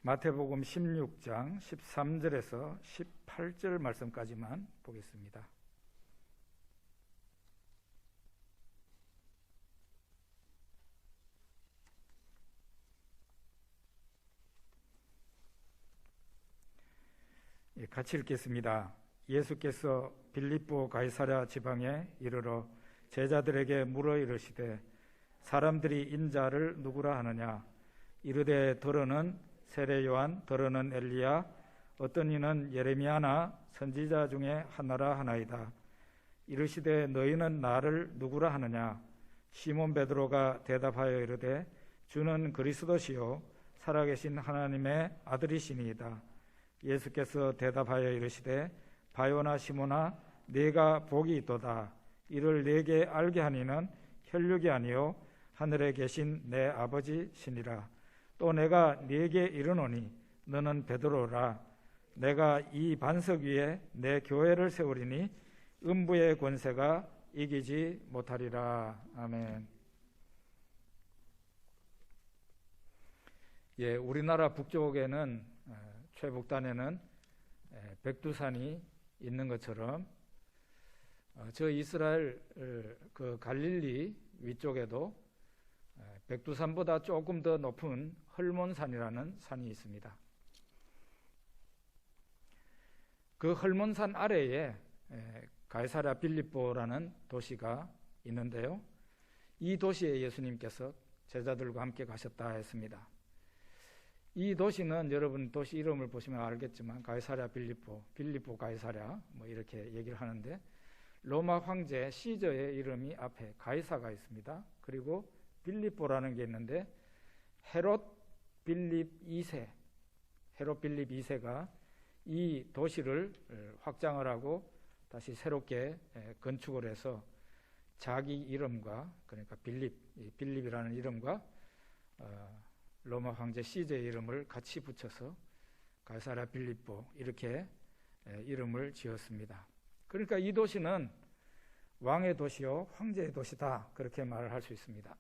마태복음 16장 13절에서 18절 말씀까지만 보겠습니다. 같이 읽겠습니다. 예수께서 빌립보 가이사랴 지방에 이르러 제자들에게 물어 이르시되 사람들이 인자를 누구라 하느냐? 이르되 더러는 세례 요한, 더러는 엘리야, 어떤 이는 예레미야나 선지자 중에 하나라 하나이다. 이르시되 너희는 나를 누구라 하느냐? 시몬 베드로가 대답하여 이르되 주는 그리스도시요 살아계신 하나님의 아들이시니이다. 예수께서 대답하여 이르시되 바요나 시몬아 네가 복이 있도다. 이를 네게 알게 하니는 혈육이 아니요 하늘에 계신 내 아버지시니라. 또 내가 네게 이르노니 너는 베드로라. 내가 이 반석 위에 내 교회를 세우리니 음부의 권세가 이기지 못하리라. 아멘. 우리나라 북쪽에는 최북단에는 백두산이 있는 것처럼 저 이스라엘 그 갈릴리 위쪽에도 백두산보다 조금 더 높은 헐몬산이라는 산이 있습니다. 그 헐몬산 아래에 가이사랴 빌립보라는 도시가 있는데요. 이 도시에 예수님께서 제자들과 함께 가셨다 했습니다. 이 도시는 여러분 도시 이름을 보시면 알겠지만 가이사랴 빌립보 가이사랴 이렇게 얘기를 하는데 로마 황제 시저의 이름이 앞에 가이사가 있습니다. 그리고 빌립보라는 게 있는데 헤롯 빌립 2세가 이 도시를 확장을 하고 다시 새롭게 건축을 해서 자기 이름과 그러니까 빌립이라는 이름과 로마 황제 시제의 이름을 같이 붙여서 가이사랴 빌립보 이렇게 이름을 지었습니다. 그러니까 이 도시는 왕의 도시요 황제의 도시다 그렇게 말을 할 수 있습니다.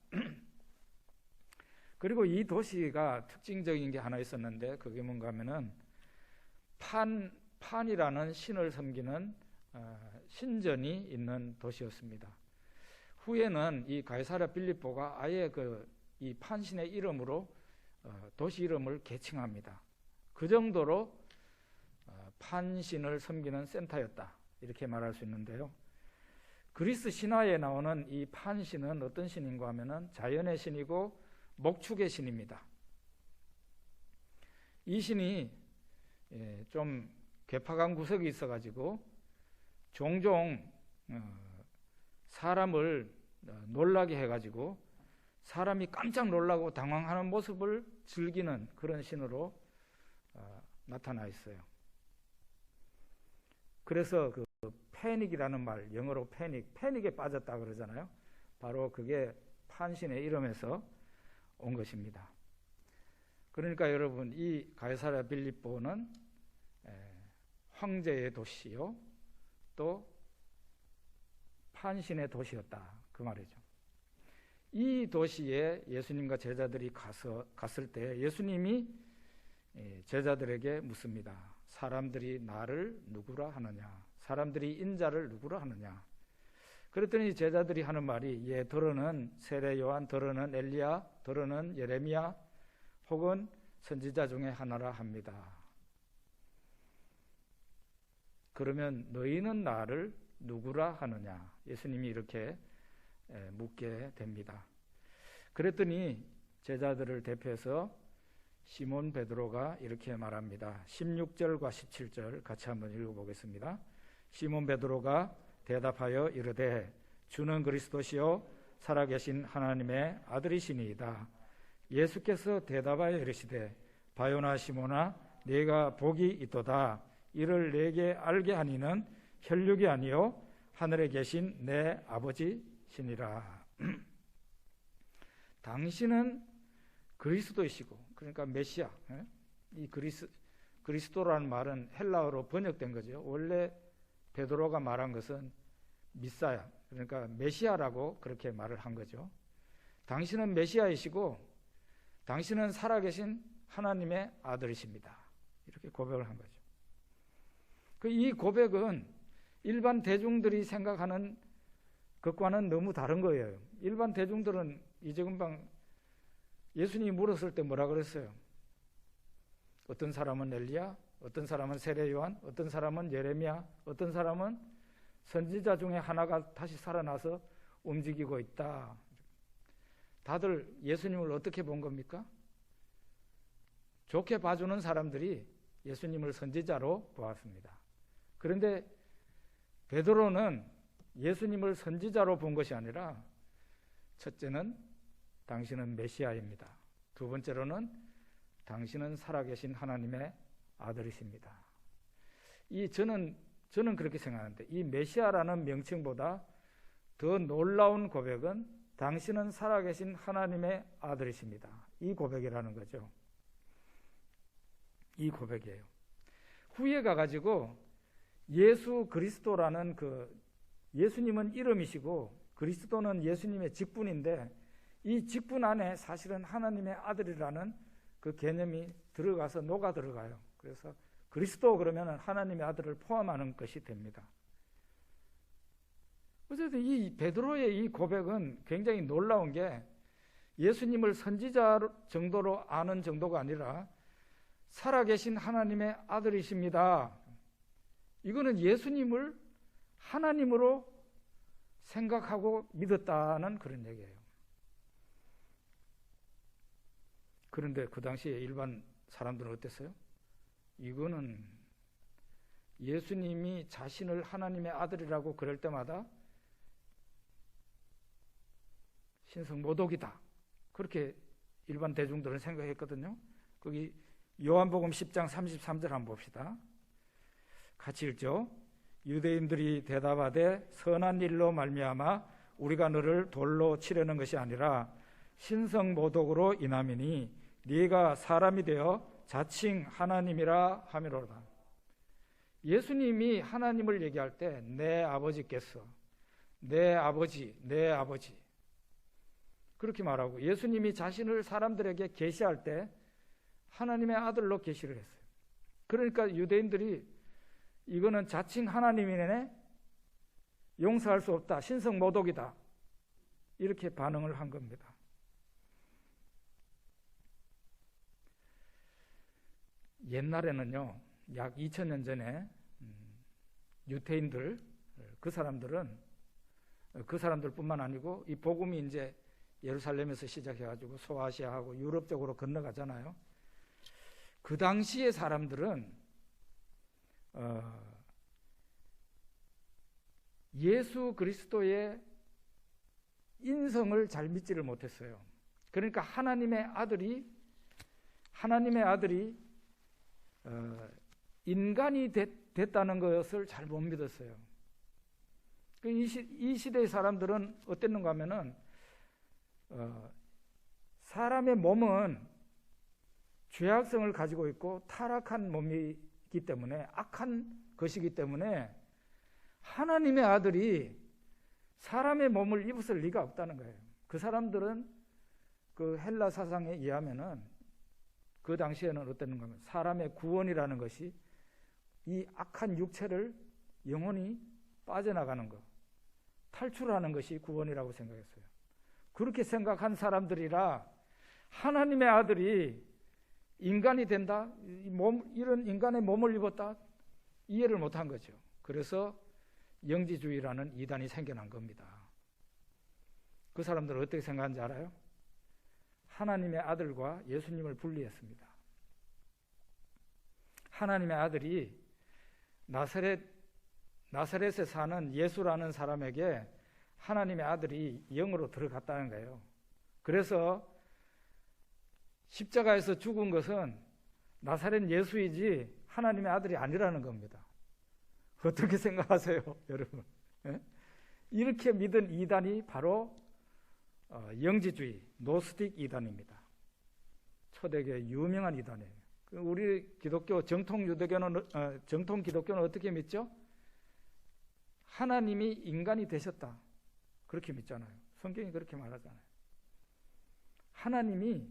그리고 이 도시가 특징적인 게 하나 있었는데 그게 뭔가 하면은 판이라는 신을 섬기는 신전이 있는 도시였습니다. 후에는 이 가이사랴 빌립보가 아예 이 판신의 이름으로 도시 이름을 개칭합니다. 그 정도로 판신을 섬기는 센터였다 이렇게 말할 수 있는데요. 그리스 신화에 나오는 이 판신은 어떤 신인가 하면은 자연의 신이고 목축의 신입니다. 이 신이 좀 괴팍한 구석이 있어가지고 종종 사람을 놀라게 해가지고 사람이 깜짝 놀라고 당황하는 모습을 즐기는 그런 신으로 나타나 있어요. 그래서 그 패닉이라는 말, 영어로 패닉에 빠졌다 그러잖아요. 바로 그게 판신의 이름에서 온 것입니다. 그러니까 여러분 이 가이사랴 빌립보는 황제의 도시요 또 판신의 도시였다 그 말이죠. 이 도시에 예수님과 제자들이 갔을 때 예수님이 제자들에게 묻습니다. 사람들이 나를 누구라 하느냐? 사람들이 인자를 누구라 하느냐? 그랬더니 제자들이 하는 말이 더러는 세례 요한, 더러는 엘리야, 더러는 예레미야 혹은 선지자 중에 하나라 합니다. 그러면 너희는 나를 누구라 하느냐? 예수님이 이렇게 묻게 됩니다. 그랬더니 제자들을 대표해서 시몬 베드로가 이렇게 말합니다. 16절과 17절 같이 한번 읽어보겠습니다. 시몬 베드로가 대답하여 이르되 주는 그리스도시요 살아계신 하나님의 아들이시니이다. 예수께서 대답하여 이르시되 바요나 시몬아 네가 복이 있도다. 이를 내게 알게 하니는 혈육이 아니요 하늘에 계신 내 아버지시니라. 당신은 그리스도이시고 그러니까 메시아. 이 그리스도라는 말은 헬라어로 번역된 거죠. 원래 베드로가 말한 것은 미사야 그러니까 메시아라고 그렇게 말을 한 거죠. 당신은 메시아이시고 당신은 살아계신 하나님의 아들이십니다. 이렇게 고백을 한 거죠. 이 고백은 일반 대중들이 생각하는 것과는 너무 다른 거예요. 일반 대중들은 이제 금방 예수님이 물었을 때 뭐라 그랬어요? 어떤 사람은 엘리야, 어떤 사람은 세례 요한, 어떤 사람은 예레미야, 어떤 사람은 선지자 중에 하나가 다시 살아나서 움직이고 있다. 다들 예수님을 어떻게 본 겁니까? 좋게 봐주는 사람들이 예수님을 선지자로 보았습니다. 그런데 베드로는 예수님을 선지자로 본 것이 아니라 첫째는 당신은 메시아입니다. 두 번째로는 당신은 살아계신 하나님의 아들이십니다. 저는 그렇게 생각하는데 이 메시아라는 명칭보다 더 놀라운 고백은 당신은 살아계신 하나님의 아들이십니다. 이 고백이라는 거죠. 이 고백이에요. 후에 가가지고 예수 그리스도라는 예수님은 이름이시고 그리스도는 예수님의 직분인데 이 직분 안에 사실은 하나님의 아들이라는 그 개념이 들어가서 녹아 들어가요. 그래서 그리스도 그러면 하나님의 아들을 포함하는 것이 됩니다. 어쨌든 이 베드로의 이 고백은 굉장히 놀라운 게 예수님을 선지자 정도로 아는 정도가 아니라 살아계신 하나님의 아들이십니다. 이거는 예수님을 하나님으로 생각하고 믿었다는 그런 얘기예요. 그런데 그 당시에 일반 사람들은 어땠어요? 이거는 예수님이 자신을 하나님의 아들이라고 그럴 때마다 신성모독이다. 그렇게 일반 대중들은 생각했거든요. 거기 요한복음 10장 33절 한번 봅시다. 같이 읽죠. 유대인들이 대답하되 선한 일로 말미암아 우리가 너를 돌로 치려는 것이 아니라 신성모독으로 인함이니 네가 사람이 되어 자칭 하나님이라 하미로다. 예수님이 하나님을 얘기할 때 내 아버지께서 내 아버지 그렇게 말하고 예수님이 자신을 사람들에게 계시할 때 하나님의 아들로 계시를 했어요. 그러니까 유대인들이 이거는 자칭 하나님이네, 용서할 수 없다, 신성모독이다, 이렇게 반응을 한 겁니다. 옛날에는요, 약 2000년 전에 유태인들, 그 사람들뿐만 아니고 이 복음이 이제 예루살렘에서 시작해가지고 소아시아하고 유럽 쪽으로 건너가잖아요. 그 당시의 사람들은 예수 그리스도의 인성을 잘 믿지를 못했어요. 그러니까 하나님의 아들이 인간이 됐다는 것을 잘 못 믿었어요. 이 시대의 사람들은 어땠는가 하면은 사람의 몸은 죄악성을 가지고 있고 타락한 몸이기 때문에, 악한 것이기 때문에 하나님의 아들이 사람의 몸을 입었을 리가 없다는 거예요. 그 사람들은 그 헬라 사상에 의하면은 그 당시에는 어땠는가 하면 사람의 구원이라는 것이 이 악한 육체를 영원히 빠져나가는 것, 탈출하는 것이 구원이라고 생각했어요. 그렇게 생각한 사람들이라 하나님의 아들이 인간이 된다, 이런 인간의 몸을 입었다, 이해를 못한 거죠. 그래서 영지주의라는 이단이 생겨난 겁니다. 그 사람들은 어떻게 생각하는지 알아요? 하나님의 아들과 예수님을 분리했습니다. 하나님의 아들이 나사렛에 사는 예수라는 사람에게 하나님의 아들이 영으로 들어갔다는 거예요. 그래서 십자가에서 죽은 것은 나사렛 예수이지 하나님의 아들이 아니라는 겁니다. 어떻게 생각하세요, 여러분? 예? 이렇게 믿은 이단이 바로 영지주의, 노스틱 이단입니다. 초대교회 유명한 이단이에요. 우리 기독교 정통 기독교는 어떻게 믿죠? 하나님이 인간이 되셨다, 그렇게 믿잖아요. 성경이 그렇게 말하잖아요. 하나님이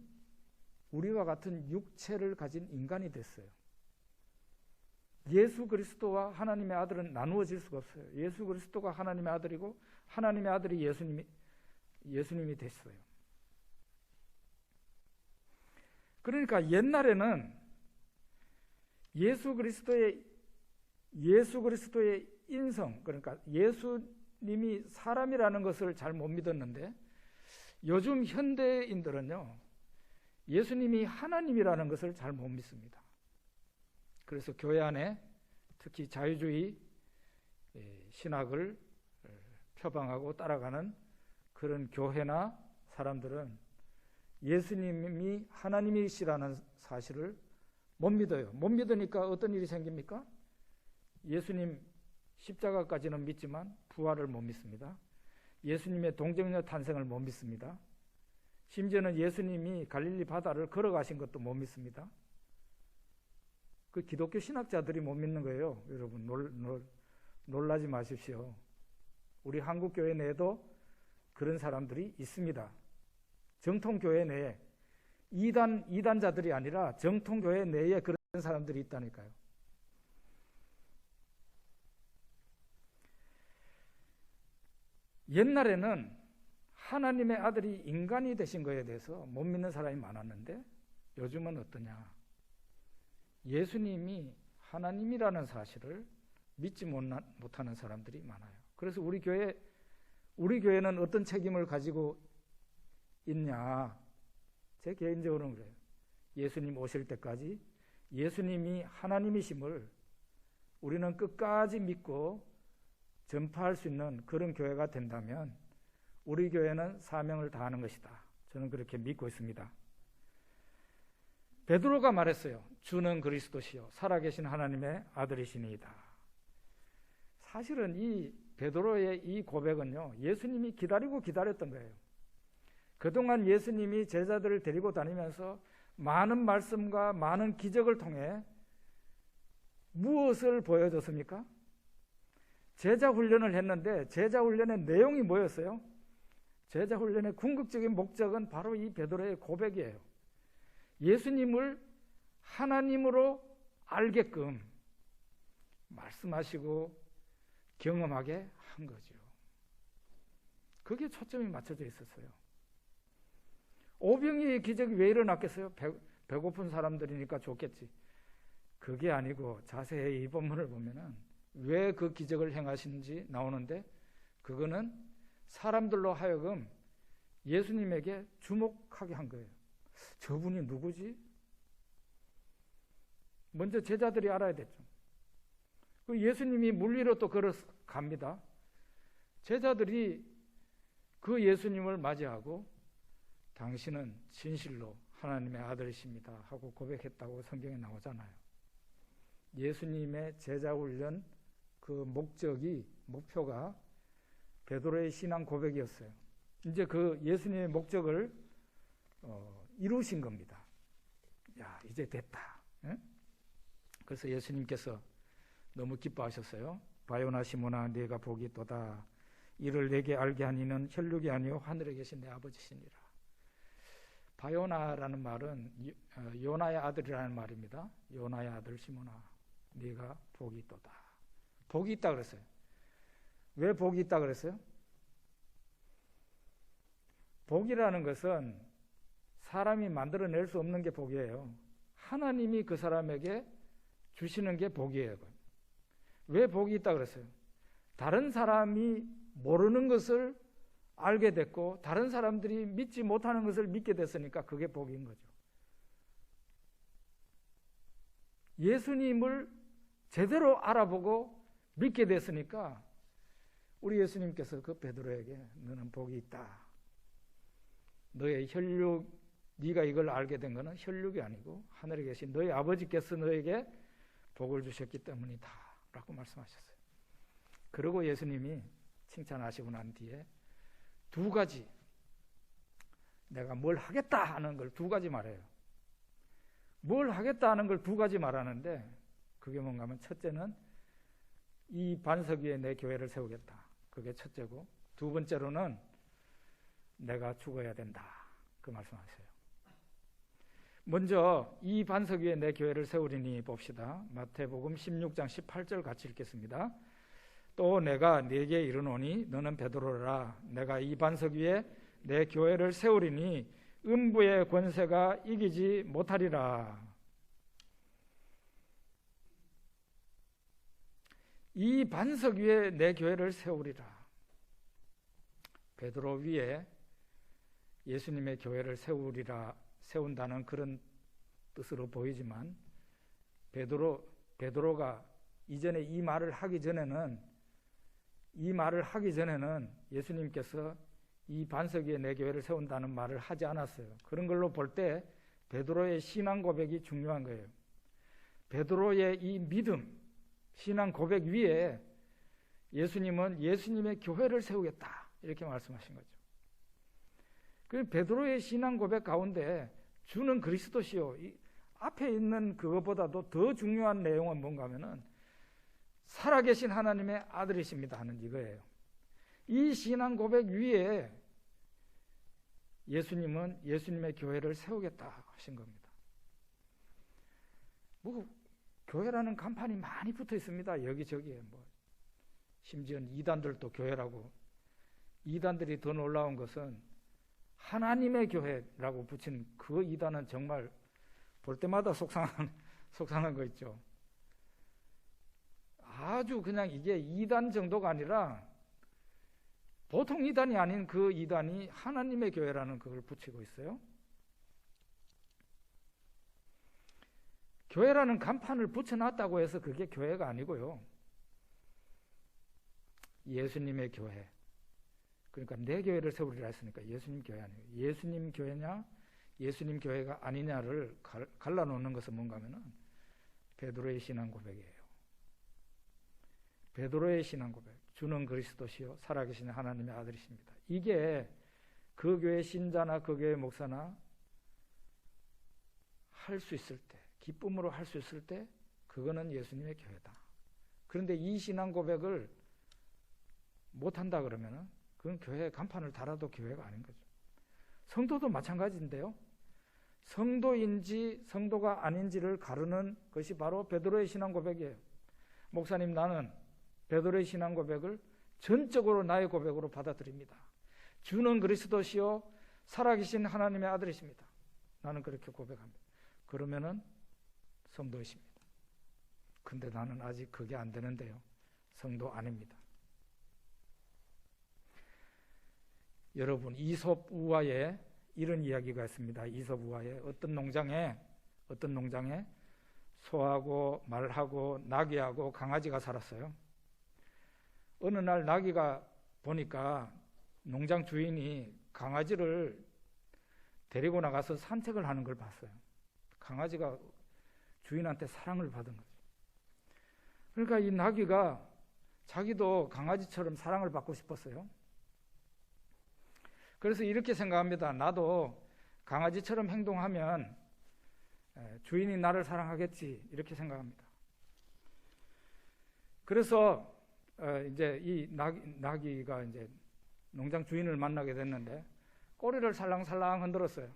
우리와 같은 육체를 가진 인간이 됐어요. 예수 그리스도와 하나님의 아들은 나누어질 수가 없어요. 예수 그리스도가 하나님의 아들이고 하나님의 아들이 예수님이 됐어요. 그러니까 옛날에는 예수 그리스도의 인성, 그러니까 예수님이 사람이라는 것을 잘 못 믿었는데, 요즘 현대인들은요, 예수님이 하나님이라는 것을 잘 못 믿습니다. 그래서 교회 안에 특히 자유주의 신학을 표방하고 따라가는 그런 교회나 사람들은 예수님이 하나님이시라는 사실을 못 믿어요. 못 믿으니까 어떤 일이 생깁니까? 예수님 십자가까지는 믿지만 부활을 못 믿습니다. 예수님의 동정녀 탄생을 못 믿습니다. 심지어는 예수님이 갈릴리 바다를 걸어가신 것도 못 믿습니다. 그 기독교 신학자들이 못 믿는 거예요. 여러분 놀라지 마십시오. 우리 한국 교회 내에도 그런 사람들이 있습니다. 정통 교회 내에 이단자들이 아니라 정통 교회 내에 그런 사람들이 있다니까요. 옛날에는 하나님의 아들이 인간이 되신 것에 대해서 못 믿는 사람이 많았는데, 요즘은 어떠냐? 예수님이 하나님이라는 사실을 믿지 못하는 사람들이 많아요. 그래서 우리 교회는 어떤 책임을 가지고 있냐? 제 개인적으로는 그래요. 예수님 오실 때까지 예수님이 하나님이심을 우리는 끝까지 믿고 전파할 수 있는 그런 교회가 된다면 우리 교회는 사명을 다하는 것이다. 저는 그렇게 믿고 있습니다. 베드로가 말했어요. 주는 그리스도시요 살아계신 하나님의 아들이시니이다. 사실은 이 베드로의 이 고백은요, 예수님이 기다렸던 거예요. 그동안 예수님이 제자들을 데리고 다니면서 많은 말씀과 많은 기적을 통해 무엇을 보여줬습니까? 제자 훈련을 했는데 제자 훈련의 내용이 뭐였어요? 제자 훈련의 궁극적인 목적은 바로 이 베드로의 고백이에요. 예수님을 하나님으로 알게끔 말씀하시고 경험하게 한 거죠. 그게 초점이 맞춰져 있었어요. 오병이의 기적이 왜 일어났겠어요? 배고픈 사람들이니까 좋겠지. 그게 아니고 자세히 이 본문을 보면은 왜 그 기적을 행하시는지 나오는데, 그거는 사람들로 하여금 예수님에게 주목하게 한 거예요. 저분이 누구지? 먼저 제자들이 알아야 됐죠. 예수님이 물 위로 또 걸어갑니다. 제자들이 그 예수님을 맞이하고 당신은 진실로 하나님의 아들이십니다 하고 고백했다고 성경에 나오잖아요. 예수님의 제자훈련 그 목표가 베드로의 신앙 고백이었어요. 이제 그 예수님의 목적을 이루신 겁니다. 야, 이제 됐다. 예? 그래서 예수님께서 너무 기뻐하셨어요. 바요나 시몬아, 네가 복이 있도다. 이를 내게 알게 하니는 혈육이 아니요 하늘에 계신 내 아버지시니라. 바요나라는 말은 요나의 아들이라는 말입니다. 요나의 아들 시몬아, 네가 복이 있도다. 복이 있다 그랬어요. 왜 복이 있다 그랬어요? 복이라는 것은 사람이 만들어낼 수 없는 게 복이에요. 하나님이 그 사람에게 주시는 게 복이에요. 왜 복이 있다 그랬어요? 다른 사람이 모르는 것을 알게 됐고 다른 사람들이 믿지 못하는 것을 믿게 됐으니까 그게 복인 거죠. 예수님을 제대로 알아보고 믿게 됐으니까 우리 예수님께서 그 베드로에게 너는 복이 있다. 너의 혈육, 네가 이걸 알게 된 것은 혈육이 아니고 하늘에 계신 너의 아버지께서 너에게 복을 주셨기 때문이다 라고 말씀하셨어요. 그리고 예수님이 칭찬하시고 난 뒤에 두 가지, 내가 뭘 하겠다 하는 걸 두 가지 말해요. 뭘 하겠다 하는 걸 두 가지 말하는데 그게 뭔가 하면 첫째는 이 반석 위에 내 교회를 세우겠다. 그게 첫째고, 두 번째로는 내가 죽어야 된다. 그 말씀하세요. 먼저 이 반석 위에 내 교회를 세우리니 봅시다. 마태복음 16장 18절 같이 읽겠습니다. 또 내가 네게 이르노니 너는 베드로라. 내가 이 반석 위에 내 교회를 세우리니 음부의 권세가 이기지 못하리라. 이 반석 위에 내 교회를 세우리라. 베드로 위에 예수님의 교회를 세운다는 그런 뜻으로 보이지만 베드로가 이전에 이 말을 하기 전에는 예수님께서 이 반석 위에 내 교회를 세운다는 말을 하지 않았어요. 그런 걸로 볼 때 베드로의 신앙 고백이 중요한 거예요. 베드로의 이 믿음, 신앙 고백 위에 예수님은 예수님의 교회를 세우겠다 이렇게 말씀하신 거죠. 그 베드로의 신앙 고백 가운데 주는 그리스도시요, 이 앞에 있는 그것보다도 더 중요한 내용은 뭔가 하면은 살아계신 하나님의 아들이십니다 하는 이거예요. 이 신앙 고백 위에 예수님은 예수님의 교회를 세우겠다 하신 겁니다. 교회라는 간판이 많이 붙어 있습니다. 여기저기에 심지어는 이단들도 교회라고. 이단들이 더 놀라운 것은 하나님의 교회라고 붙인 그 이단은 정말 볼 때마다 속상한 거 있죠. 아주 그냥 이게 이단 정도가 아니라 보통 이단이 아닌 그 이단이 하나님의 교회라는 그걸 붙이고 있어요. 교회라는 간판을 붙여놨다고 해서 그게 교회가 아니고요. 예수님의 교회. 그러니까 내 교회를 세우리라 했으니까 예수님 교회 아니에요. 예수님 교회냐 예수님 교회가 아니냐를 갈라놓는 것은 뭔가 하면은 베드로의 신앙 고백이에요. 베드로의 신앙 고백. 주는 그리스도시요 살아계신 하나님의 아들이십니다. 이게 그 교회 신자나 그 교회 목사나 할 수 있을 때, 기쁨으로 할 수 있을 때 그거는 예수님의 교회다. 그런데 이 신앙 고백을 못한다 그러면은 그건 교회 간판을 달아도 교회가 아닌 거죠. 성도도 마찬가지인데요. 성도인지 성도가 아닌지를 가르는 것이 바로 베드로의 신앙 고백이에요. 목사님, 나는 베드로의 신앙 고백을 전적으로 나의 고백으로 받아들입니다. 주는 그리스도시요 살아계신 하나님의 아들이십니다. 나는 그렇게 고백합니다. 그러면은 성도이십니다. 근데 나는 아직 그게 안 되는데요. 성도 아닙니다. 여러분, 이솝 우화에 이런 이야기가 있습니다. 이솝 우화에 어떤 농장에 소하고 말하고 나귀하고 강아지가 살았어요. 어느 날 나귀가 보니까 농장 주인이 강아지를 데리고 나가서 산책을 하는 걸 봤어요. 강아지가 주인한테 사랑을 받은 거죠. 그러니까 이 나귀가 자기도 강아지처럼 사랑을 받고 싶었어요. 그래서 이렇게 생각합니다. 나도 강아지처럼 행동하면 주인이 나를 사랑하겠지, 이렇게 생각합니다. 그래서 이제 이 나귀가 이제 농장 주인을 만나게 됐는데 꼬리를 살랑살랑 흔들었어요.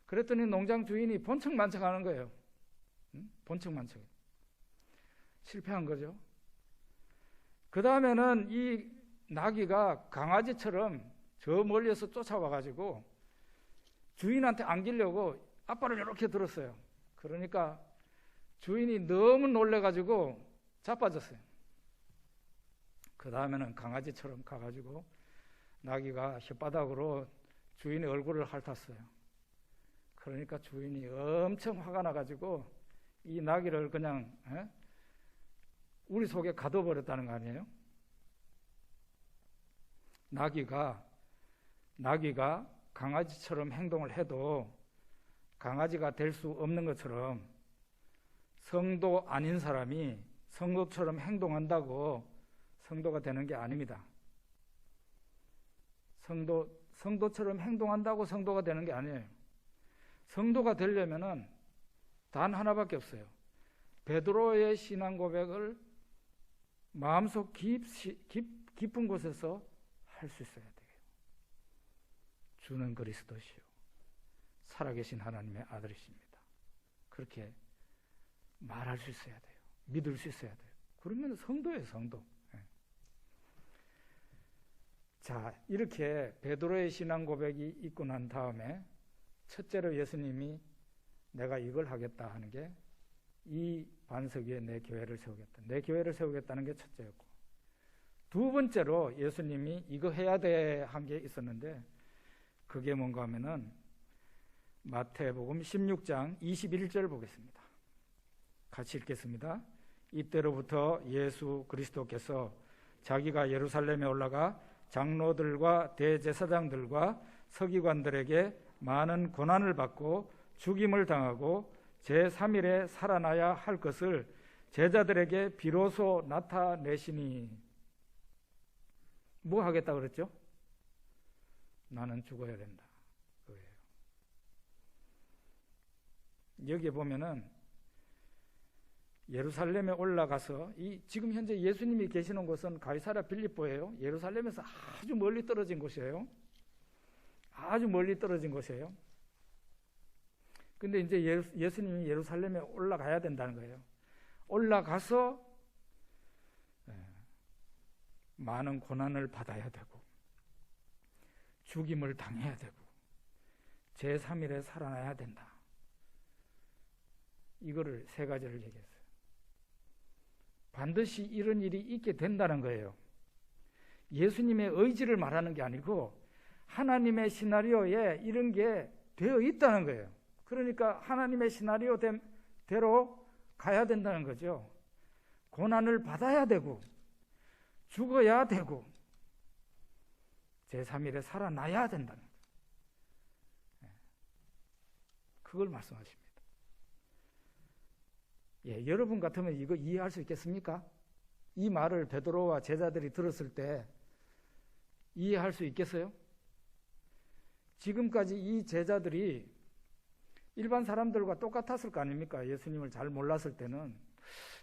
그랬더니 농장 주인이 번쩍만척하는 거예요. 번쩍만척. 실패한 거죠. 그 다음에는 이 나귀가 강아지처럼 저 멀리에서 쫓아와가지고 주인한테 안기려고 앞발을 이렇게 들었어요. 그러니까 주인이 너무 놀래가지고 자빠졌어요. 그 다음에는 강아지처럼 가가지고 나귀가 혓바닥으로 주인의 얼굴을 핥았어요. 그러니까 주인이 엄청 화가 나가지고 이 나귀를 그냥 우리 속에 가둬버렸다는 거 아니에요? 나귀가 강아지처럼 행동을 해도 강아지가 될 수 없는 것처럼 성도 아닌 사람이 성도처럼 행동한다고 성도가 되는 게 아닙니다. 성도처럼 행동한다고 성도가 되는 게 아니에요. 성도가 되려면은 단 하나밖에 없어요. 베드로의 신앙 고백을 마음속 깊은 곳에서 할 수 있어야 돼요. 주는 그리스도시요 살아계신 하나님의 아들이십니다. 그렇게 말할 수 있어야 돼요. 믿을 수 있어야 돼요. 그러면 성도예요, 성도. 자, 이렇게 베드로의 신앙 고백이 있고 난 다음에 첫째로 예수님이 내가 이걸 하겠다 하는 게 이 반석 위에 내 교회를 세우겠다. 내 교회를 세우겠다는 게 첫째였고, 두 번째로 예수님이 이거 해야 돼 한 게 있었는데 그게 뭔가 하면은 마태복음 16장 21절 보겠습니다. 같이 읽겠습니다. 이때로부터 예수 그리스도께서 자기가 예루살렘에 올라가 장로들과 대제사장들과 서기관들에게 많은 고난을 받고 죽임을 당하고 제3일에 살아나야 할 것을 제자들에게 비로소 나타내시니. 뭐 하겠다 그랬죠? 나는 죽어야 된다. 그거예요. 여기에 보면은 예루살렘에 올라가서 지금 현재 예수님이 계시는 곳은 가이사랴 빌립보예요. 예루살렘에서 아주 멀리 떨어진 곳이에요. 아주 멀리 떨어진 곳이에요. 근데 이제 예수님이 예루살렘에 올라가야 된다는 거예요. 올라가서 많은 고난을 받아야 되고 죽임을 당해야 되고 제3일에 살아나야 된다. 이거를 세 가지를 얘기했어요. 반드시 이런 일이 있게 된다는 거예요. 예수님의 의지를 말하는 게 아니고 하나님의 시나리오에 이런 게 되어 있다는 거예요. 그러니까 하나님의 시나리오대로 가야 된다는 거죠. 고난을 받아야 되고 죽어야 되고 제3일에 살아나야 된다는 거예요. 그걸 말씀하십니다. 여러분 같으면 이거 이해할 수 있겠습니까? 이 말을 베드로와 제자들이 들었을 때 이해할 수 있겠어요? 지금까지 이 제자들이 일반 사람들과 똑같았을 거 아닙니까? 예수님을 잘 몰랐을 때는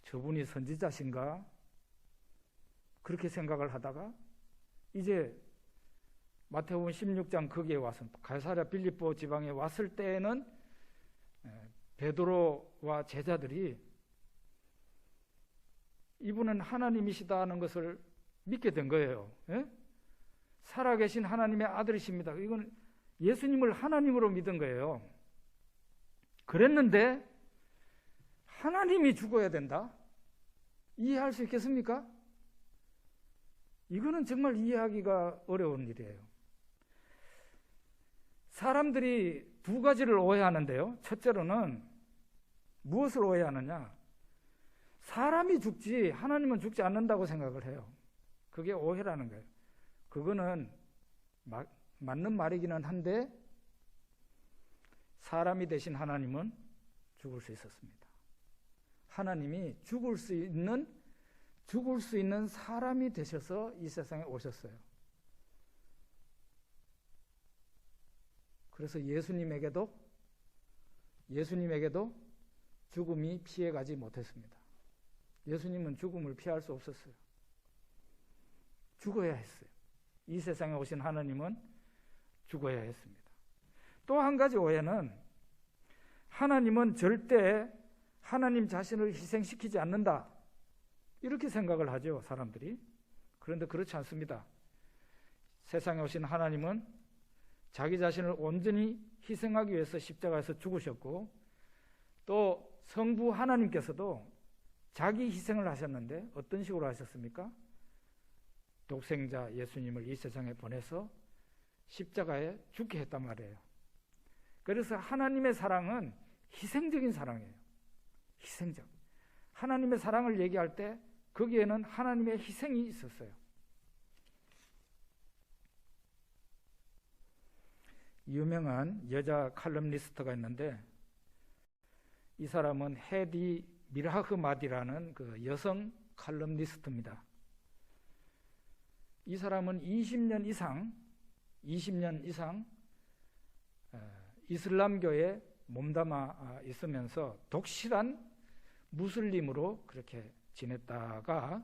저분이 선지자신가? 그렇게 생각을 하다가 이제 마태복음 16장 거기에 와서 가이사랴 빌립보 지방에 왔을 때에는 베드로와 제자들이 이분은 하나님이시다 하는 것을 믿게 된 거예요. 살아계신 하나님의 아들이십니다. 이건 예수님을 하나님으로 믿은 거예요. 그랬는데 하나님이 죽어야 된다? 이해할 수 있겠습니까? 이거는 정말 이해하기가 어려운 일이에요. 사람들이 두 가지를 오해하는데요. 첫째로는 무엇을 오해하느냐? 사람이 죽지 하나님은 죽지 않는다고 생각을 해요. 그게 오해라는 거예요. 그거는 맞는 말이기는 한데 사람이 되신 하나님은 죽을 수 있었습니다. 하나님이 죽을 수 있는 사람이 되셔서 이 세상에 오셨어요. 그래서 예수님에게도 죽음이 피해가지 못했습니다. 예수님은 죽음을 피할 수 없었어요. 죽어야 했어요. 이 세상에 오신 하나님은 죽어야 했습니다. 또 한 가지 오해는 하나님은 절대 하나님 자신을 희생시키지 않는다. 이렇게 생각을 하죠, 사람들이. 그런데 그렇지 않습니다. 세상에 오신 하나님은 자기 자신을 온전히 희생하기 위해서 십자가에서 죽으셨고 또 성부 하나님께서도 자기 희생을 하셨는데 어떤 식으로 하셨습니까? 독생자 예수님을 이 세상에 보내서 십자가에 죽게 했단 말이에요. 그래서 하나님의 사랑은 희생적인 사랑이에요. 희생적. 하나님의 사랑을 얘기할 때 거기에는 하나님의 희생이 있었어요. 유명한 여자 칼럼니스트가 있는데 이 사람은 헤디 미라흐마디라는 그 여성 칼럼니스트입니다. 이 사람은 20년 이상 이슬람교에 몸담아 있으면서 독실한 무슬림으로 그렇게 지냈다가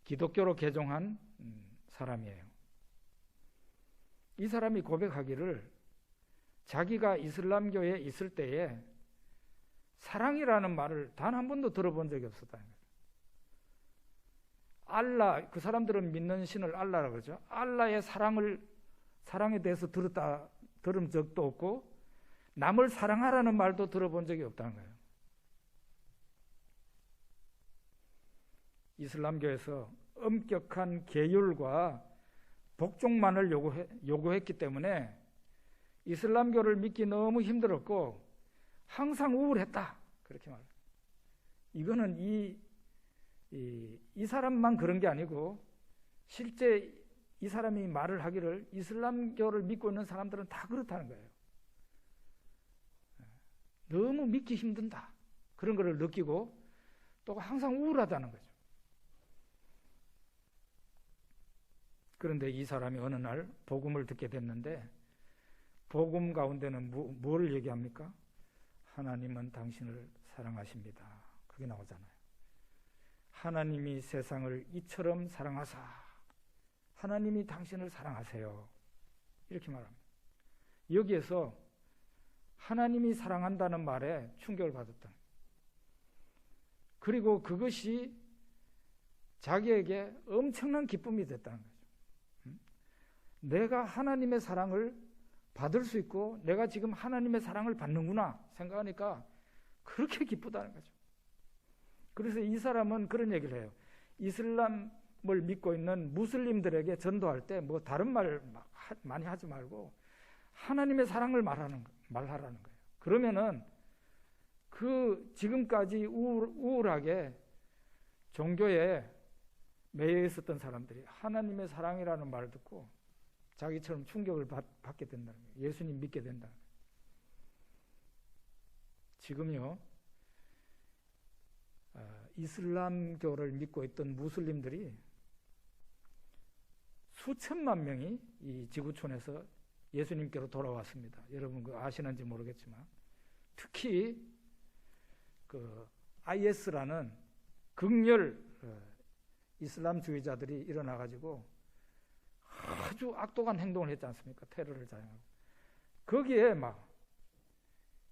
기독교로 개종한 사람이에요. 이 사람이 고백하기를 자기가 이슬람교에 있을 때에 사랑이라는 말을 단 한 번도 들어본 적이 없었다는 거예요. 알라, 그 사람들은 믿는 신을 알라라고 그러죠. 알라의 사랑에 대해서 들은 적도 없고 남을 사랑하라는 말도 들어본 적이 없다는 거예요. 이슬람교에서 엄격한 계율과 복종만을 요구했기 때문에 이슬람교를 믿기 너무 힘들었고 항상 우울했다. 그렇게 말해요. 이거는 이 사람만 그런 게 아니고 실제 이 사람이 말을 하기를 이슬람교를 믿고 있는 사람들은 다 그렇다는 거예요. 너무 믿기 힘든다. 그런 것을 느끼고 또 항상 우울하다는 거죠. 그런데 이 사람이 어느 날 복음을 듣게 됐는데 복음 가운데는 뭘 얘기합니까? 하나님은 당신을 사랑하십니다. 그게 나오잖아요. 하나님이 세상을 이처럼 사랑하사 하나님이 당신을 사랑하세요. 이렇게 말합니다. 여기에서 하나님이 사랑한다는 말에 충격을 받았다. 그리고 그것이 자기에게 엄청난 기쁨이 됐다는 거죠. 내가 하나님의 사랑을 받을 수 있고 내가 지금 하나님의 사랑을 받는구나 생각하니까 그렇게 기쁘다는 거죠. 그래서 이 사람은 그런 얘기를 해요. 이슬람을 믿고 있는 무슬림들에게 전도할 때 뭐 다른 말 많이 하지 말고 하나님의 사랑을 말하라는 거예요. 그러면은 그 지금까지 우울하게 종교에 매여 있었던 사람들이 하나님의 사랑이라는 말을 듣고 자기처럼 충격을 받게 된다는 거예요. 예수님 믿게 된다는 거예요. 지금요, 이슬람교를 믿고 있던 무슬림들이 수천만 명이 이 지구촌에서 예수님께로 돌아왔습니다. 여러분 그 아시는지 모르겠지만 특히 그 IS라는 극렬 이슬람주의자들이 일어나가지고 아주 악독한 행동을 했지 않습니까? 테러를 자행하고 거기에 막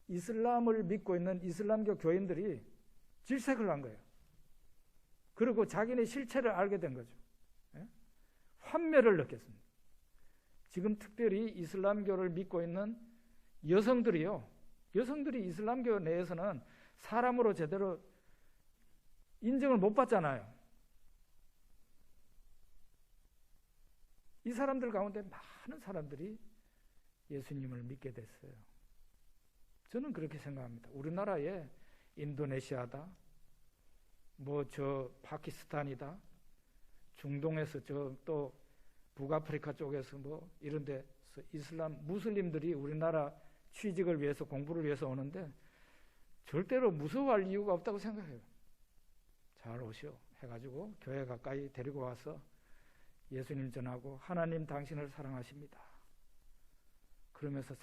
이슬람을 믿고 있는 이슬람교 교인들이 질색을 한 거예요. 그리고 자기네 실체를 알게 된 거죠. 예? 환멸을 느꼈습니다. 지금 특별히 이슬람교를 믿고 있는 여성들이 이슬람교 내에서는 사람으로 제대로 인정을 못 받잖아요. 이 사람들 가운데 많은 사람들이 예수님을 믿게 됐어요. 저는 그렇게 생각합니다. 우리나라에 인도네시아다, 파키스탄이다, 중동에서 또 북아프리카 쪽에서 이런 데서 무슬림들이 우리나라 취직을 위해서 공부를 위해서 오는데 절대로 무서워할 이유가 없다고 생각해요. 잘 오시오 해가지고 교회 가까이 데리고 와서 예수님 전하고 하나님 당신을 사랑하십니다. 그러면서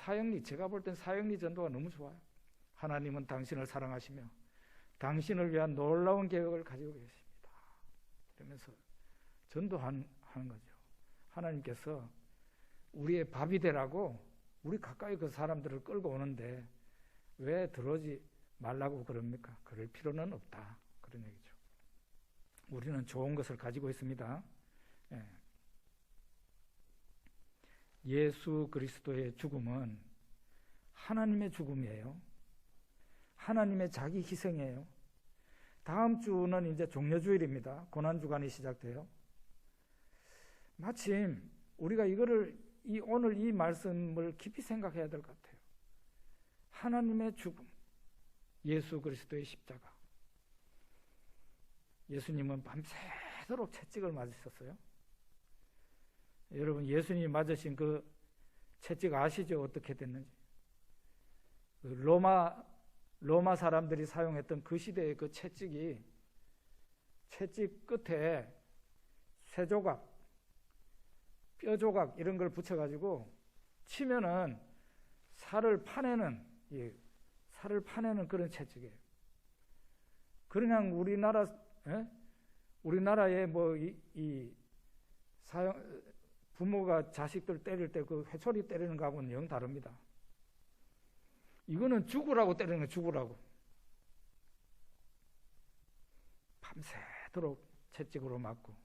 제가 볼 땐 사형리 전도가 너무 좋아요. 하나님은 당신을 사랑하시며 당신을 위한 놀라운 계획을 가지고 계십니다. 그러면서 전도하는 거죠. 하나님께서 우리의 밥이 되라고 우리 가까이 그 사람들을 끌고 오는데 왜 들어오지 말라고 그럽니까? 그럴 필요는 없다. 그런 얘기죠. 우리는 좋은 것을 가지고 있습니다. 예수 그리스도의 죽음은 하나님의 죽음이에요. 하나님의 자기 희생이에요. 다음 주는 이제 종려주일입니다. 고난주간이 시작돼요. 마침 우리가 오늘 이 말씀을 깊이 생각해야 될 것 같아요. 하나님의 죽음, 예수 그리스도의 십자가. 예수님은 밤새도록 채찍을 맞으셨어요. 여러분 예수님이 맞으신 그 채찍 아시죠? 어떻게 됐는지. 로마 사람들이 사용했던 그 시대의 그 채찍이 채찍 끝에 쇠조각, 뼈조각 이런 걸 붙여가지고 치면은 살을 파내는 그런 채찍이에요. 그냥 우리나라에 부모가 자식들 때릴 때 그 회초리 때리는 거하고는 영 다릅니다. 이거는 죽으라고 때리는 거예요. 죽으라고. 밤새도록 채찍으로 맞고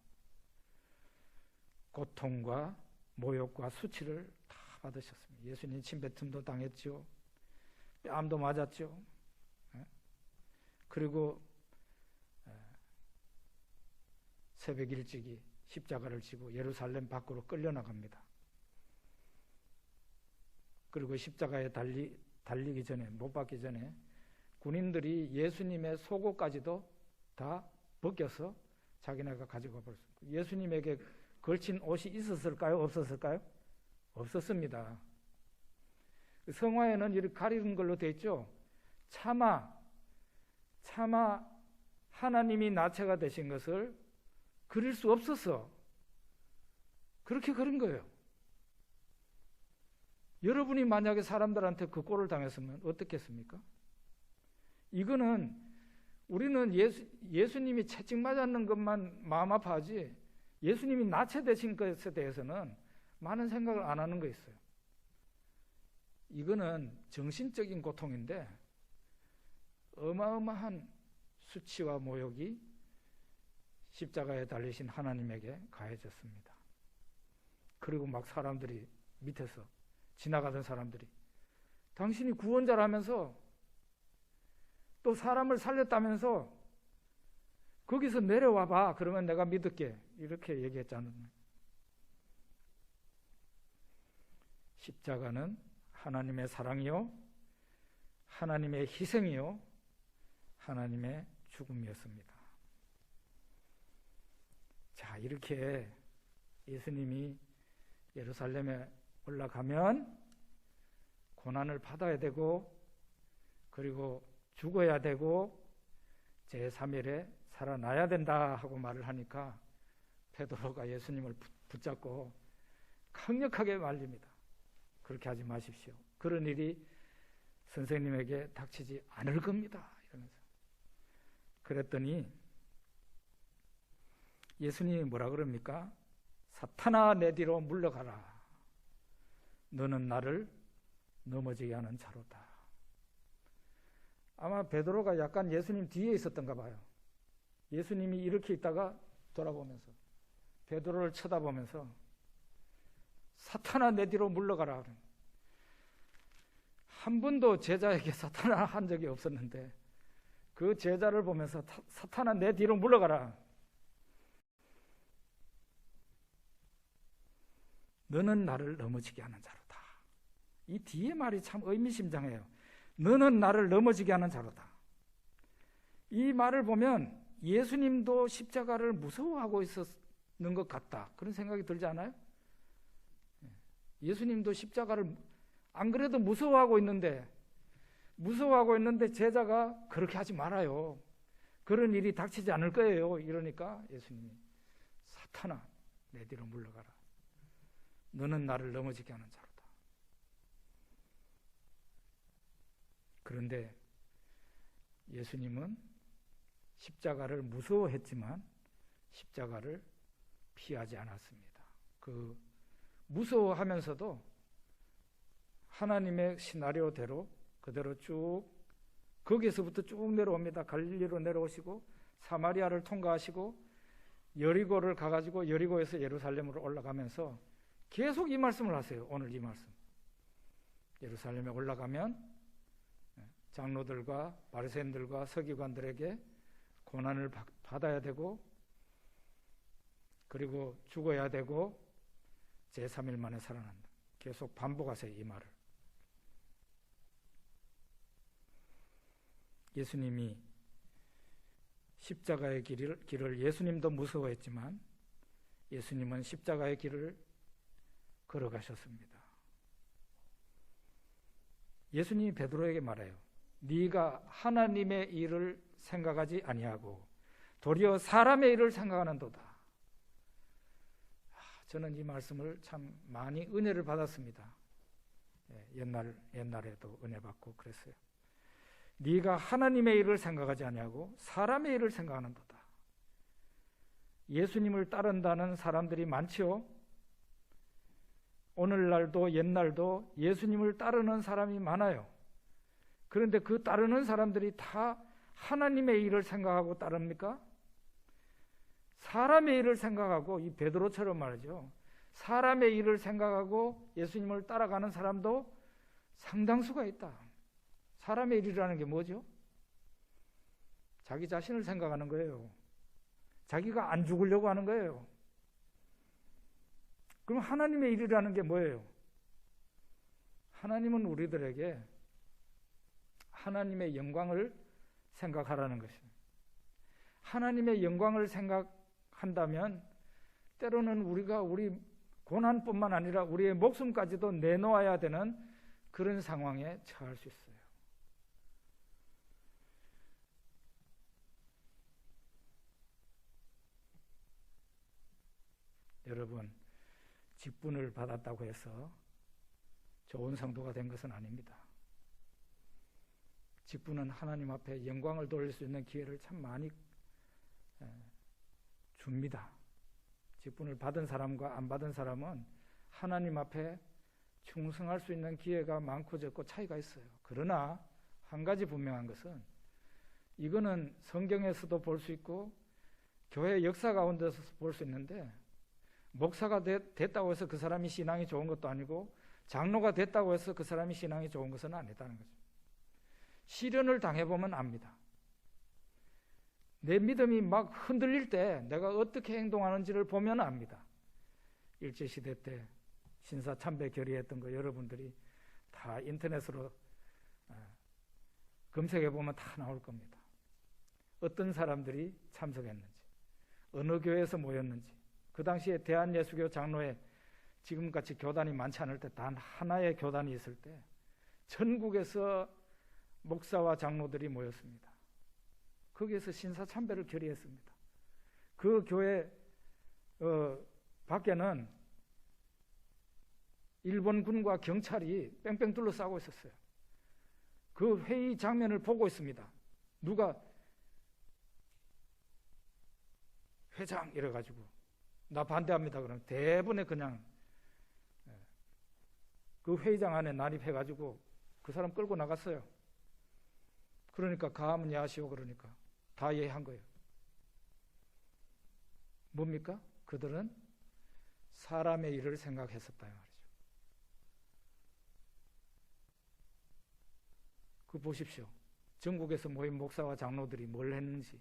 고통과 모욕과 수치를 다 받으셨습니다. 예수님 침뱉음도 당했죠. 뺨도 맞았죠. 그리고 새벽 일찍이 십자가를 지고 예루살렘 밖으로 끌려나갑니다. 그리고 십자가에 달리기 전에, 못 박기 전에 군인들이 예수님의 속옷까지도 다 벗겨서 자기네가 가지고 가버렸습니다. 예수님에게 걸친 옷이 있었을까요? 없었을까요? 없었습니다. 성화에는 이렇게 가리는 걸로 되어 있죠. 차마 하나님이 나체가 되신 것을 그릴 수 없어서 그렇게 그린 거예요. 여러분이 만약에 사람들한테 그 꼴을 당했으면 어떻겠습니까? 이거는 우리는 예수님이 채찍 맞았는 것만 마음 아파하지 예수님이 나체되신 것에 대해서는 많은 생각을 안 하는 거 있어요. 이거는 정신적인 고통인데 어마어마한 수치와 모욕이 십자가에 달리신 하나님에게 가해졌습니다. 그리고 막 사람들이 밑에서 지나가던 사람들이 당신이 구원자라면서 또 사람을 살렸다면서 거기서 내려와 봐. 그러면 내가 믿을게. 이렇게 얘기했잖아요. 십자가는 하나님의 사랑이요, 하나님의 희생이요, 하나님의 죽음이었습니다. 자, 이렇게 예수님이 예루살렘에 올라가면 고난을 받아야 되고 그리고 죽어야 되고 제3일에 살아나야 된다 하고 말을 하니까 베드로가 예수님을 붙잡고 강력하게 말립니다. 그렇게 하지 마십시오. 그런 일이 선생님에게 닥치지 않을 겁니다. 이러면서. 그랬더니 예수님이 뭐라 그럽니까? 사탄아 내 뒤로 물러가라. 너는 나를 넘어지게 하는 자로다. 아마 베드로가 약간 예수님 뒤에 있었던가 봐요. 예수님이 이렇게 있다가 돌아보면서 베드로를 쳐다보면서 사탄아 내 뒤로 물러가라. 한 번도 제자에게 사탄아 한 적이 없었는데 그 제자를 보면서 사탄아 내 뒤로 물러가라. 너는 나를 넘어지게 하는 자로다. 이 뒤에 말이 참 의미심장해요. 너는 나를 넘어지게 하는 자로다. 이 말을 보면 예수님도 십자가를 무서워하고 있었는 것 같다. 그런 생각이 들지 않아요? 예수님도 십자가를 안 그래도 무서워하고 있는데 제자가 그렇게 하지 말아요. 그런 일이 닥치지 않을 거예요. 이러니까 예수님이 사탄아 내 뒤로 물러가라. 너는 나를 넘어지게 하는 자로다. 그런데 예수님은 십자가를 무서워했지만 십자가를 피하지 않았습니다. 그 무서워하면서도 하나님의 시나리오대로 그대로 쭉 거기에서부터 쭉 내려옵니다. 갈릴리로 내려오시고 사마리아를 통과하시고 여리고를 가가지고 여리고에서 예루살렘으로 올라가면서 계속 이 말씀을 하세요. 오늘 이 말씀. 예루살렘에 올라가면 장로들과 바리새인들과 서기관들에게 고난을 받아야 되고 그리고 죽어야 되고 제3일 만에 살아난다. 계속 반복하세요. 이 말을. 예수님이 십자가의 길을 예수님도 무서워했지만 예수님은 십자가의 길을 걸어가셨습니다. 예수님이 베드로에게 말해요. 네가 하나님의 일을 생각하지 아니하고 도리어 사람의 일을 생각하는도다. 저는 이 말씀을 참 많이 은혜를 받았습니다. 옛날에도 은혜 받고 그랬어요. 네가 하나님의 일을 생각하지 아니하고 사람의 일을 생각하는도다. 예수님을 따른다는 사람들이 많지요. 오늘날도 옛날도 예수님을 따르는 사람이 많아요. 그런데 그 따르는 사람들이 다 하나님의 일을 생각하고 따릅니까? 사람의 일을 생각하고, 이 베드로처럼 말이죠. 사람의 일을 생각하고 예수님을 따라가는 사람도 상당수가 있다. 사람의 일이라는 게 뭐죠? 자기 자신을 생각하는 거예요. 자기가 안 죽으려고 하는 거예요. 그럼 하나님의 일이라는 게 뭐예요? 하나님은 우리들에게 하나님의 영광을 생각하라는 것입니다. 하나님의 영광을 생각한다면 때로는 우리가 우리 고난뿐만 아니라 우리의 목숨까지도 내놓아야 되는 그런 상황에 처할 수 있어요. 여러분, 직분을 받았다고 해서 좋은 성도가 된 것은 아닙니다. 직분은 하나님 앞에 영광을 돌릴 수 있는 기회를 참 많이 줍니다. 직분을 받은 사람과 안 받은 사람은 하나님 앞에 충성할 수 있는 기회가 많고 적고 차이가 있어요. 그러나 한 가지 분명한 것은, 이거는 성경에서도 볼 수 있고 교회 역사 가운데서 볼 수 있는데, 목사가 됐다고 해서 그 사람이 신앙이 좋은 것도 아니고 장로가 됐다고 해서 그 사람이 신앙이 좋은 것은 아니다는 거죠. 시련을 당해보면 압니다. 내 믿음이 막 흔들릴 때 내가 어떻게 행동하는지를 보면 압니다. 일제시대 때 신사참배 결의했던 거 여러분들이 다 인터넷으로 검색해보면 다 나올 겁니다. 어떤 사람들이 참석했는지, 어느 교회에서 모였는지, 그 당시에 대한예수교 장로회, 지금같이 교단이 많지 않을 때 단 하나의 교단이 있을 때 전국에서 목사와 장로들이 모였습니다. 거기에서 신사참배를 결의했습니다. 그 교회 밖에는 일본군과 경찰이 뺑뺑 둘러싸고 있었어요. 그 회의 장면을 보고 있습니다. 누가 회장 이래가지고 나 반대합니다 그러면 대부분의 그냥 그 회의장 안에 난입해가지고 그 사람 끌고 나갔어요. 그러니까 가하면 야시오 그러니까 다 예한 거예요. 뭡니까? 그들은 사람의 일을 생각했었다 말이죠. 그 보십시오. 전국에서 모인 목사와 장로들이 뭘 했는지.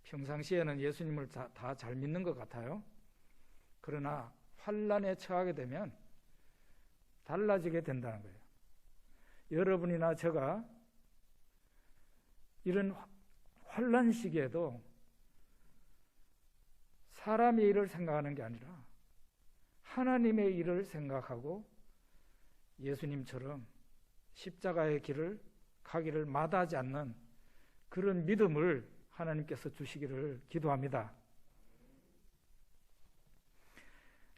평상시에는 예수님을 다 잘 믿는 것 같아요. 그러나 환난에 처하게 되면 달라지게 된다는 거예요. 여러분이나 제가 이런 환난 시기에도 사람의 일을 생각하는 게 아니라 하나님의 일을 생각하고 예수님처럼 십자가의 길을 가기를 마다하지 않는 그런 믿음을 하나님께서 주시기를 기도합니다.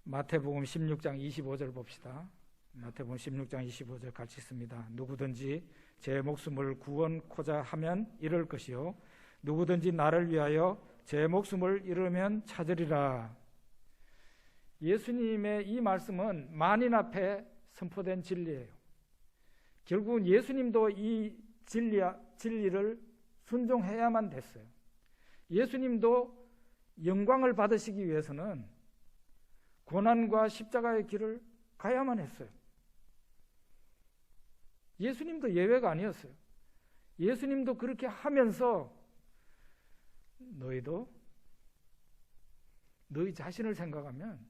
마태복음 16장 25절 봅시다. 마태복음 16장 25절 같이 있습니다. 누구든지 제 목숨을 구원코자 하면 잃을 것이요 누구든지 나를 위하여 제 목숨을 잃으면 찾으리라. 예수님의 이 말씀은 만인 앞에 선포된 진리예요. 결국은 예수님도 이 진리를 순종해야만 됐어요. 예수님도 영광을 받으시기 위해서는 고난과 십자가의 길을 가야만 했어요. 예수님도 예외가 아니었어요. 예수님도 그렇게 하면서 너희도 너희 자신을 생각하면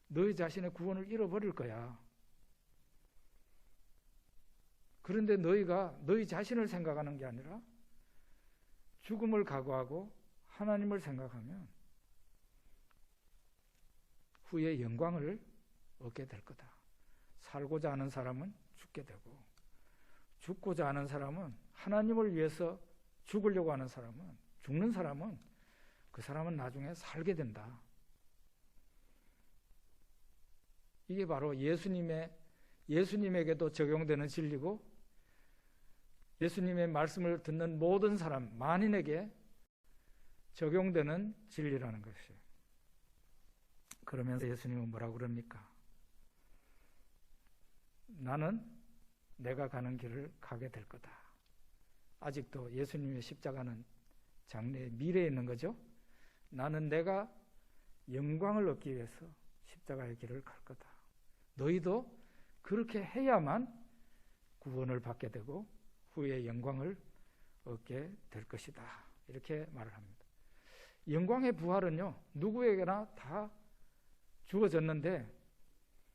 너희 자신의 구원을 잃어버릴 거야. 그런데 너희가 너희 자신을 생각하는 게 아니라 죽음을 각오하고 하나님을 생각하면 후에 영광을 얻게 될 거다. 살고자 하는 사람은 죽게 되고 죽고자 하는 사람은 하나님을 위해서 죽으려고 하는 사람은 죽는 사람은 그 사람은 나중에 살게 된다. 이게 바로 예수님에게도 적용되는 진리고 예수님의 말씀을 듣는 모든 사람, 만인에게 적용되는 진리라는 것이에요. 그러면서 예수님은 뭐라고 그럽니까? 나는 내가 가는 길을 가게 될 거다. 아직도 예수님의 십자가는 장래의 미래에 있는 거죠. 나는 내가 영광을 얻기 위해서 십자가의 길을 갈 거다. 너희도 그렇게 해야만 구원을 받게 되고 후에 영광을 얻게 될 것이다. 이렇게 말을 합니다. 영광의 부활은요, 누구에게나 다 주어졌는데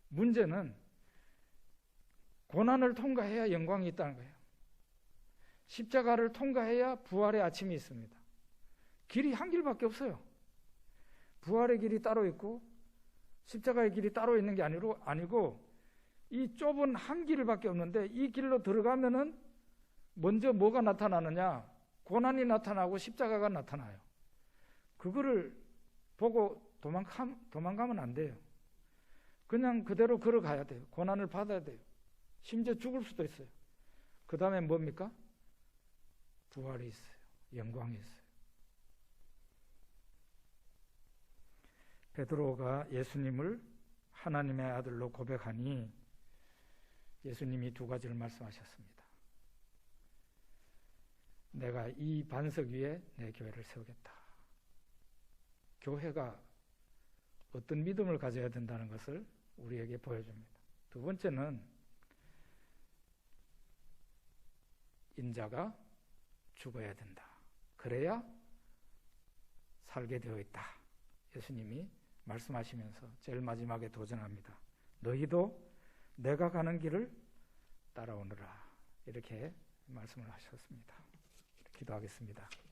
문제는 고난을 통과해야 영광이 있다는 거예요. 십자가를 통과해야 부활의 아침이 있습니다. 길이 한 길밖에 없어요. 부활의 길이 따로 있고 십자가의 길이 따로 있는 게 아니고 이 좁은 한 길밖에 없는데 이 길로 들어가면은 먼저 뭐가 나타나느냐? 고난이 나타나고 십자가가 나타나요. 그거를 보고 도망가면 안 돼요. 그냥 그대로 걸어가야 돼요. 고난을 받아야 돼요. 심지어 죽을 수도 있어요. 그 다음에 뭡니까? 부활이 있어요. 영광이 있어요. 베드로가 예수님을 하나님의 아들로 고백하니 예수님이 두 가지를 말씀하셨습니다. 내가 이 반석 위에 내 교회를 세우겠다. 교회가 어떤 믿음을 가져야 된다는 것을 우리에게 보여줍니다. 두 번째는 인자가 죽어야 된다. 그래야 살게 되어 있다. 예수님이 말씀하시면서 제일 마지막에 도전합니다. 너희도 내가 가는 길을 따라오너라. 이렇게 말씀을 하셨습니다. 기도하겠습니다.